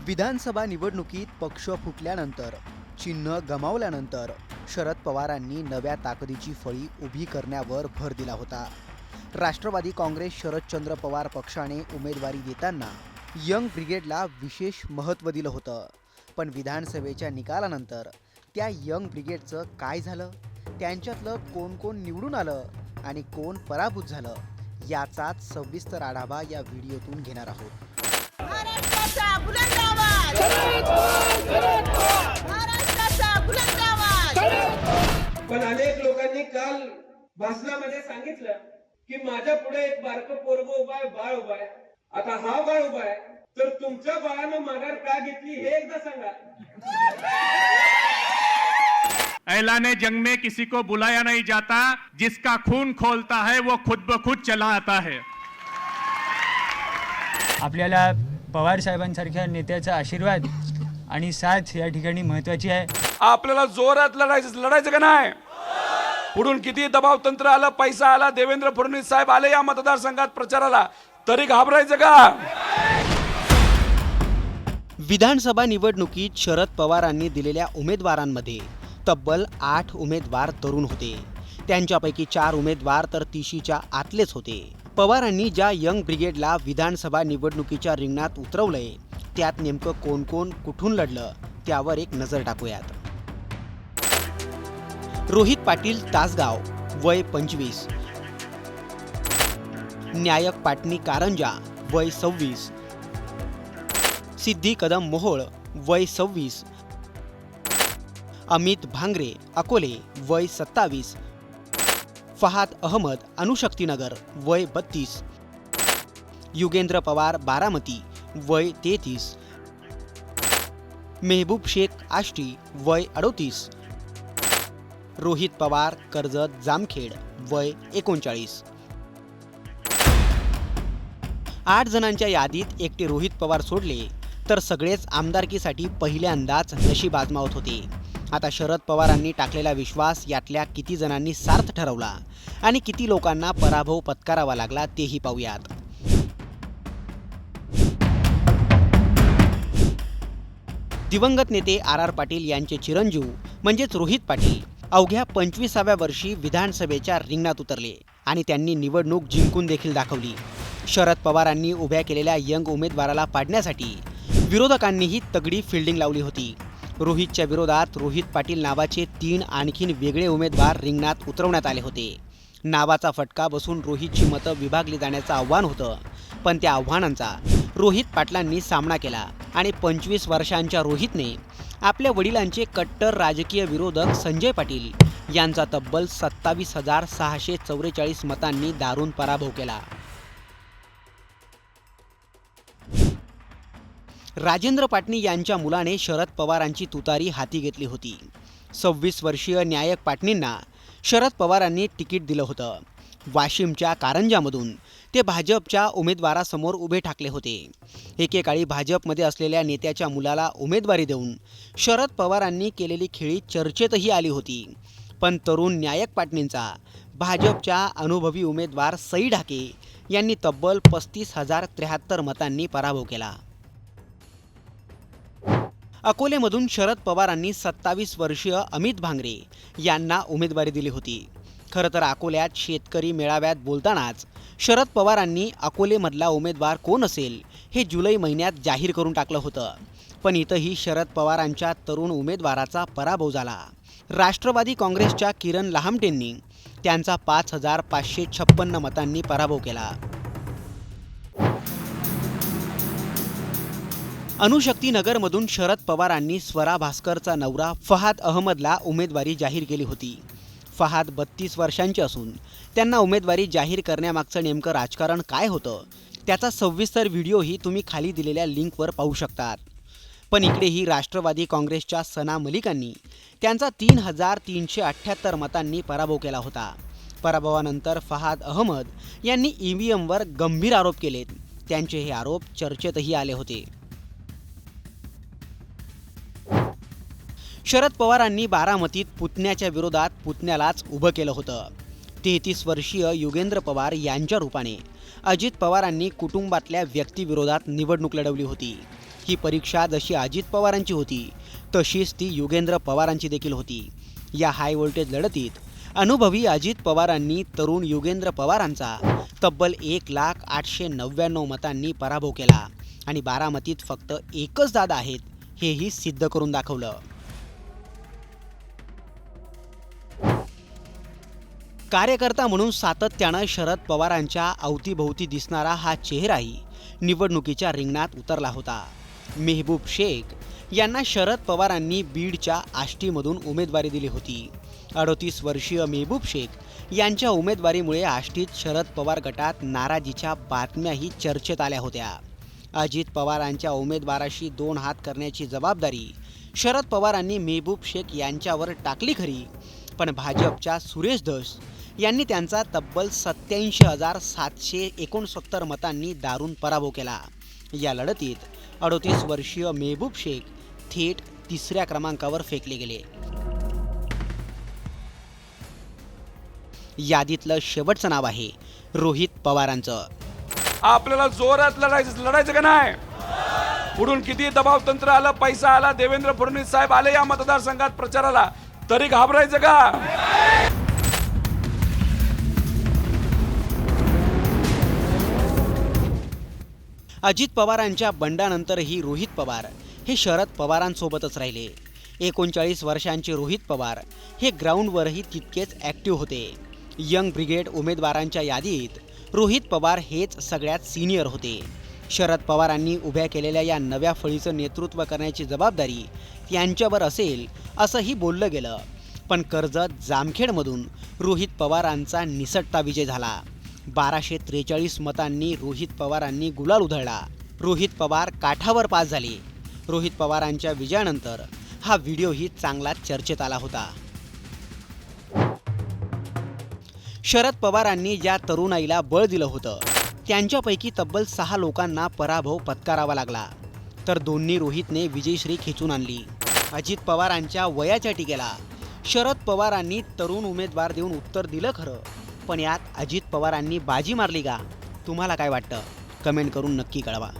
विधानसभा निवडणुकीत पक्ष फुटल्यानंतर, चिन्ह गमावल्यानंतर शरद पवारांनी नव्या ताकदीची फळी उभी करण्यावर भर दिला होता. राष्ट्रवादी काँग्रेस शरदचंद्र पवार पक्षाने उमेदवारी देताना यंग ब्रिगेडला विशेष महत्त्व दिलं होतं. पण विधानसभेच्या निकालानंतर त्या यंग ब्रिगेडचं काय झालं, त्यांच्यातलं कोण कोण निवडून आलं आणि कोण पराभूत झालं, याचाच सविस्तर आढावा या व्हिडिओतून घेणार आहोत. महाराष्ट्राचा बुलंद आवाज, महाराष्ट्राचा बुलंद आवाज. पण अनेक लोकांनी काल भाषणामध्ये सांगितलं की माझ्या पुढे एक बारकं पोरगं उभा आहे, बाळ उभा आहे. आता हा बाळ उभा आहे तर तुमच्या बाळानं माघार का घेतली हे एकदा सांगा. ऐलाने जंग में किसी को बुलाया नहीं जाता, जिसका खून खोलता है वो खुद ब खुद चला आता है. आपल्याला पवार साहेबांसारख्या नेत्याचा आशीर्वाद आणि साथ या ठिकाणी महत्त्वाची आहे. आपल्याला जोरात लढायचं का नाही? पुढून किती दबाव तंत्र आलं, पैसा आला, देवेंद्र फडणवीस साहेब आले या मतदारसंघात प्रचाराला, तरी घाबरायचं का? विधानसभा निवडणुकीत शरद पवारांनी दिलेल्या उमेदवारांमध्ये तब्बल 8 उमेदवार तरुण होते. त्यांच्यापैकी 4 उमेदवार तर 30च्या आतलेच होते. पवारांनी ज्या यंग ब्रिगेडला विधानसभा निवडणुकीच्या रिंगणात उतरवलंय, त्यात नेमकं कोण कोण कुठून लढलं त्यावर एक नजर टाकूयात. रोहित पाटील तासगाव, वय 25. न्यायक पाटणी कारंजा, वय 26. सिद्धी कदम मोहोळ, वय 26. अमित भांगरे अकोले, वय 27. फहाद अहमद अणुशक्तीनगर, वय 32. युगेंद्र पवार बारामती, वय 33. मेहबूब शेख आष्टी, वय 38. रोहित पवार कर्जत जामखेड, वय 39. 8 जणांच्या यादीत एकटे रोहित पवार सोडले तर सगळेच आमदारकीसाठी पहिल्यांदाच नशीब आजमावत होते. आता शरद पवारांनी टाकलेला विश्वास यातल्या किती जणांनी सार्थ ठरवला आणि किती लोकांना पराभव पत्करावा लागला तेही पाहूयात. दिवंगत नेते आर पाटील यांचे चिरंजीव म्हणजेच रोहित पाटील अवघ्या 25व्या वर्षी विधानसभेच्या रिंगणात उतरले आणि त्यांनी निवडणूक जिंकून देखील दाखवली. शरद पवारांनी उभ्या केलेल्या यंग उमेदवाराला पाडण्यासाठी विरोधकांनीही तगडी फिल्डिंग लावली होती. रोहितच्या विरोधात रोहित पाटील नावाचे 3 आणखीन वेगळे उमेदवार रिंगणात उतरवण्यात आले होते. नावाचा फटका बसून रोहितची मतं विभागली जाण्याचं आव्हान होतं, पण त्या आव्हानांचा रोहित पाटलांनी सामना केला आणि 25 वर्षांच्या रोहितने आपल्या वडिलांचे कट्टर राजकीय विरोधक संजय पाटील यांचा तब्बल 27,644 मतांनी दारुण पराभव केला. राजेंद्र पाटणी यांच्या मुलाने शरद पवारांची तुतारी हाती घेतली होती. 26 वर्षीय न्यायक पाटणींना शरद पवारांनी तिकीट दिलं होतं. वाशिमच्या कारंजामधून ते भाजपच्या उमेदवारासमोर उभे ठाकले होते. एकेकाळी भाजपमध्ये असलेल्या नेत्याच्या मुलाला उमेदवारी देऊन शरद पवारांनी केलेली खेळी चर्चेतही आली होती. पण तरुण न्यायक पाटणींचा भाजपच्या अनुभवी उमेदवार सई ढाके यांनी तब्बल 35,073 मतांनी पराभव केला. अकोलेमधून शरद पवारांनी 27 वर्षीय अमित भांगरे यांना उमेदवारी दिली होती. खरं तर अकोल्यात शेतकरी मेळाव्यात बोलतानाच शरद पवारांनी अकोलेमधला उमेदवार कोण असेल हे जुलै महिन्यात जाहीर करून टाकलं होतं. पण इथंही शरद पवारांच्या तरुण उमेदवाराचा पराभव झाला. राष्ट्रवादी काँग्रेसच्या किरण लहामटेंनी त्यांचा 5,556 मतांनी पराभव केला. अणुशक्तीनगरमधून शरद पवारांनी स्वरा भास्करचा नवरा फहाद अहमदला उमेदवारी जाहीर केली होती. फहाद 32 वर्षांचे असून त्यांना उमेदवारी जाहीर करण्यामागचं नेमकं राजकारण काय होतं त्याचा सविस्तर व्हिडिओही तुम्ही खाली दिलेल्या लिंकवर पाहू शकतात. पण इकडेही राष्ट्रवादी काँग्रेसच्या सना मलिकांनी त्यांचा 3,378 मतांनी पराभव केला होता. पराभवानंतर फहाद अहमद यांनी EVMवर गंभीर आरोप केलेत. त्यांचे हे आरोप चर्चेतही आले होते. शरद पवारांनी बारामतीत पुतण्याच्या विरोधात पुतण्यालाच उभं केलं होतं. 33 वर्षीय युगेंद्र पवार यांच्या रूपाने अजित पवारांनी कुटुंबातल्या व्यक्तीविरोधात निवडणूक लढवली होती. ही परीक्षा जशी अजित पवारांची होती तशीच ती योगेंद्र पवारांची देखील होती. या हाय व्होल्टेज लढतीत अनुभवी अजित पवारांनी तरुण योगेंद्र पवारांचा तब्बल 1,08,99 मतांनी पराभव केला आणि बारामतीत फक्त एकच दादा आहेत हेही सिद्ध करून दाखवलं. कार्यकर्ता म्हणून सातत्यानं शरद पवारांच्या अवतीभोवती दिसणारा हा चेहराही निवडणुकीच्या रिंगणात उतरला होता. मेहबूब शेख यांना शरद पवारांनी बीडच्या आष्टीमधून उमेदवारी दिली होती. 38 वर्षीय मेहबूब शेख यांच्या उमेदवारीमुळे आष्टीत शरद पवार गटात नाराजीच्या बातम्याही चर्चेत आल्या होत्या. अजित पवारांच्या उमेदवाराशी 2 हात करण्याची जबाबदारी शरद पवारांनी मेहबूब शेख यांच्यावर टाकली खरी, पण भाजपच्या सुरेश धस यांनी त्यांचा तब्बल 87,769 मतांनी दारुण पराभव केला. या लढतीत 38 वर्षीय मेहबूब शेख थेट 3ऱ्या क्रमांकावर फेकले गेले. यादीतलं शेवटचं नाव आहे रोहित पवारांचं. आपल्याला जोरात लढायचं का नाही? पुढून किती दबाव तंत्र आलं, पैसा आला, देवेंद्र फडणवीस साहेब आले या मतदारसंघात प्रचाराला, तरी घाबरायचं का? अजित पवारांच्या बंडानंतरही रोहित पवार हे शरद पवारांसोबतच राहिले. 39 वर्षांचे रोहित पवार हे ग्राउंडवरही तितकेच ॲक्टिव्ह होते. यंग ब्रिगेड उमेदवारांच्या यादीत रोहित पवार हेच सगळ्यात सिनियर होते. शरद पवारांनी उभ्या केलेल्या या नव्या फळीचं नेतृत्व करण्याची जबाबदारी त्यांच्यावर असेल असंही बोललं गेलं. पण कर्जत जामखेडमधून रोहित पवारांचा निसटता विजय झाला. 1243 मतांनी रोहित पवारांनी गुलाल उधळला. रोहित पवार काठावर पास झाले. रोहित पवारांच्या विजयानंतर हा व्हिडिओही चांगलाच चर्चेत आला होता. शरद पवारांनी ज्या तरुणाईला बळ दिलं होतं त्यांच्यापैकी तब्बल 6 लोकांना पराभव पत्करावा लागला, तर दोन्ही रोहितने विजयश्री खेचून आणली. अजित पवारांच्या वयाच्या टीकेला शरद पवारांनी तरुण उमेदवार देऊन उत्तर दिलं खरं, पण यात अजित पवारांनी बाजी मारली का? तुम्हाला काय वाटतं? कमेंट करून नक्की कळवा.